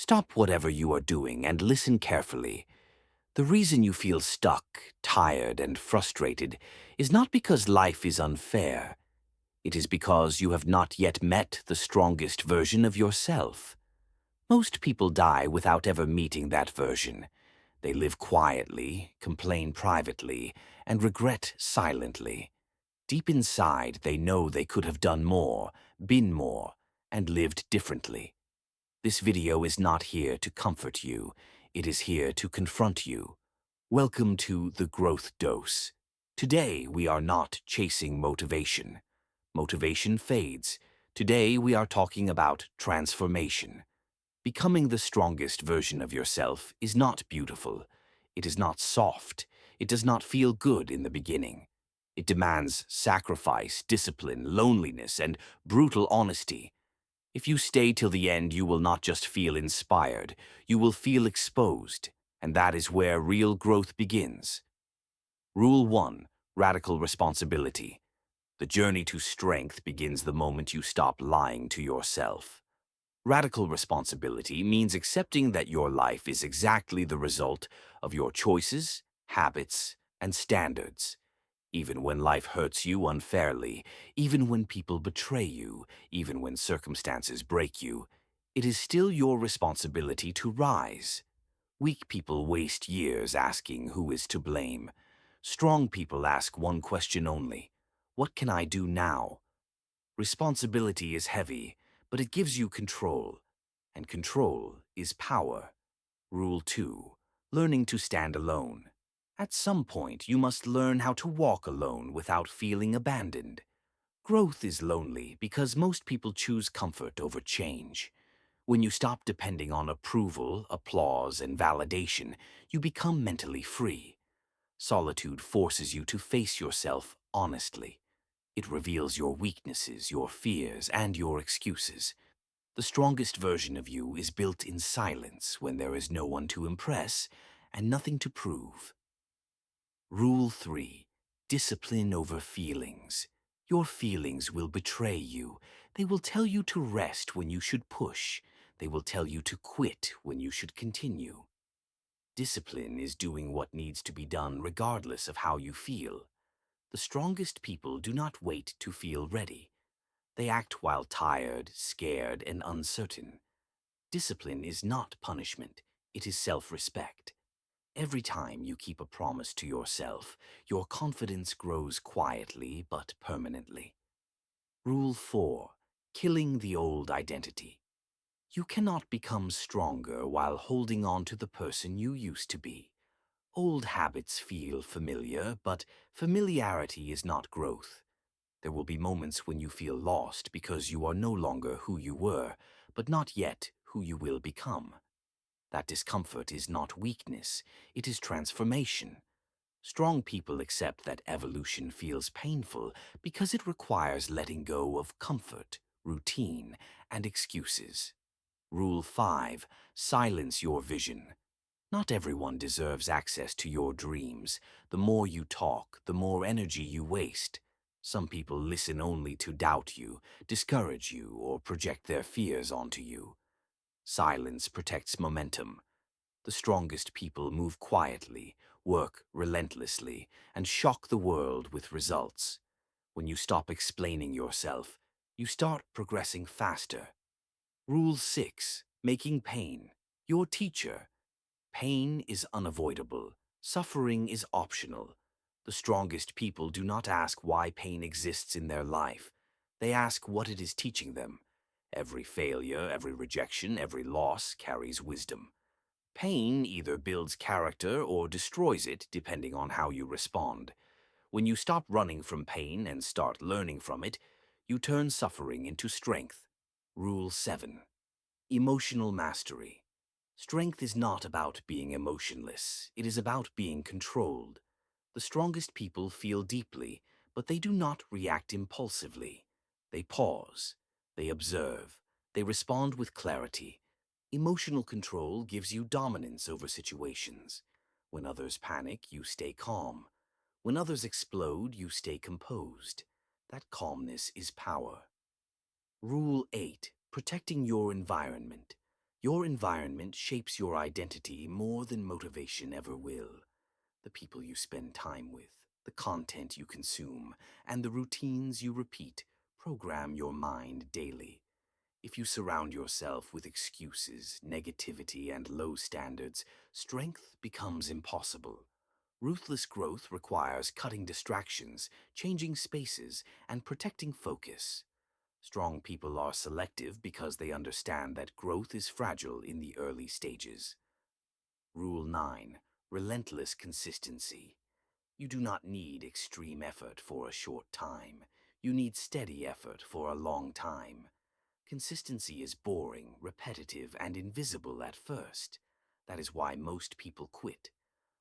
Stop whatever you are doing and listen carefully. The reason you feel stuck, tired, and frustrated is not because life is unfair. It is because you have not yet met the strongest version of yourself. Most people die without ever meeting that version. They live quietly, complain privately, and regret silently. Deep inside, they know they could have done more, been more, and lived differently. This video is not here to comfort you. It is here to confront you. Welcome to the Growth Dose. Today, we are not chasing motivation. Motivation fades. Today, we are talking about transformation. Becoming the strongest version of yourself is not beautiful. It is not soft. It does not feel good in the beginning. It demands sacrifice, discipline, loneliness, and brutal honesty. If you stay till the end, you will not just feel inspired, you will feel exposed, and that is where real growth begins. Rule 1. Radical responsibility. The journey to strength begins the moment you stop lying to yourself. Radical responsibility means accepting that your life is exactly the result of your choices, habits, and standards. Even when life hurts you unfairly, even when people betray you, even when circumstances break you, it is still your responsibility to rise. Weak people waste years asking who is to blame. Strong people ask one question only: what can I do now? Responsibility is heavy, but it gives you control, and control is power. Rule 2. Learning to stand alone. At some point, you must learn how to walk alone without feeling abandoned. Growth is lonely because most people choose comfort over change. When you stop depending on approval, applause, and validation, you become mentally free. Solitude forces you to face yourself honestly. It reveals your weaknesses, your fears, and your excuses. The strongest version of you is built in silence when there is no one to impress and nothing to prove. Rule 3. Discipline over feelings. Your feelings will betray you. They will tell you to rest when you should push. They will tell you to quit when you should continue. Discipline is doing what needs to be done regardless of how you feel. The strongest people do not wait to feel ready. They act while tired, scared, and uncertain. Discipline is not punishment. It is self-respect. Every time you keep a promise to yourself, your confidence grows quietly but permanently. Rule 4. Killing the old identity. You cannot become stronger while holding on to the person you used to be. Old habits feel familiar, but familiarity is not growth. There will be moments when you feel lost because you are no longer who you were, but not yet who you will become. That discomfort is not weakness, it is transformation. Strong people accept that evolution feels painful because it requires letting go of comfort, routine, and excuses. Rule 5. Silence your vision. Not everyone deserves access to your dreams. The more you talk, the more energy you waste. Some people listen only to doubt you, discourage you, or project their fears onto you. Silence protects momentum. The strongest people move quietly, work relentlessly, and shock the world with results. When you stop explaining yourself, you start progressing faster. Rule 6. Making pain your teacher. Pain is unavoidable. Suffering is optional. The strongest people do not ask why pain exists in their life. They ask what it is teaching them. Every failure, every rejection, every loss carries wisdom. Pain either builds character or destroys it, depending on how you respond. When you stop running from pain and start learning from it, you turn suffering into strength. Rule 7. Emotional mastery. Strength is not about being emotionless. It is about being controlled. The strongest people feel deeply, but they do not react impulsively. They pause. They observe. They respond with clarity. Emotional control gives you dominance over situations. When others panic, you stay calm. When others explode, you stay composed. That calmness is power. Rule 8. Protecting your environment. Your environment shapes your identity more than motivation ever will. The people you spend time with, the content you consume, and the routines you repeat program your mind daily. If you surround yourself with excuses, negativity, and low standards, strength becomes impossible. Ruthless growth requires cutting distractions, changing spaces, and protecting focus. Strong people are selective because they understand that growth is fragile in the early stages. Rule 9. Relentless consistency. You do not need extreme effort for a short time. You need steady effort for a long time. Consistency is boring, repetitive, and invisible at first. That is why most people quit.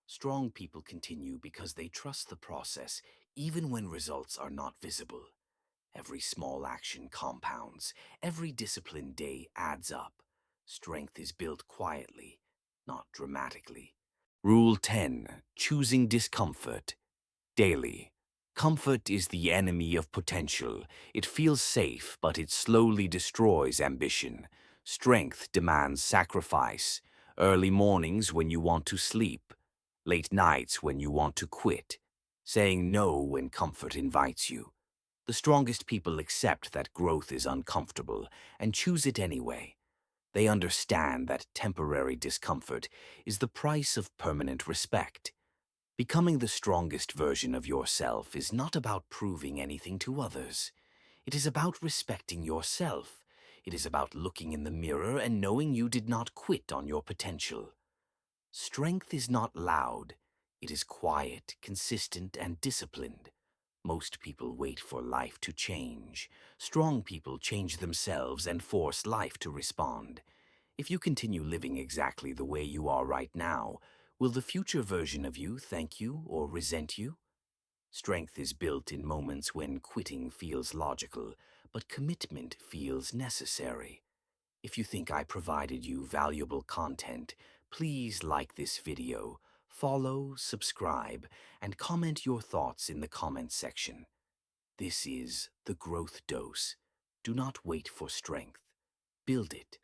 Strong people continue because they trust the process, even when results are not visible. Every small action compounds. Every disciplined day adds up. Strength is built quietly, not dramatically. Rule 10. Choosing discomfort daily. Comfort is the enemy of potential. It feels safe, but it slowly destroys ambition. Strength demands sacrifice. Early mornings when you want to sleep. Late nights when you want to quit. Saying no when comfort invites you. The strongest people accept that growth is uncomfortable and choose it anyway. They understand that temporary discomfort is the price of permanent respect. Becoming the strongest version of yourself is not about proving anything to others. It is about respecting yourself. It is about looking in the mirror and knowing you did not quit on your potential. Strength is not loud. It is quiet, consistent, and disciplined. Most people wait for life to change. Strong people change themselves and force life to respond. If you continue living exactly the way you are right now, will the future version of you thank you or resent you? Strength is built in moments when quitting feels logical, but commitment feels necessary. If you think I provided you valuable content, please like this video, follow, subscribe, and comment your thoughts in the comments section. This is the Growth Dose. Do not wait for strength. Build it.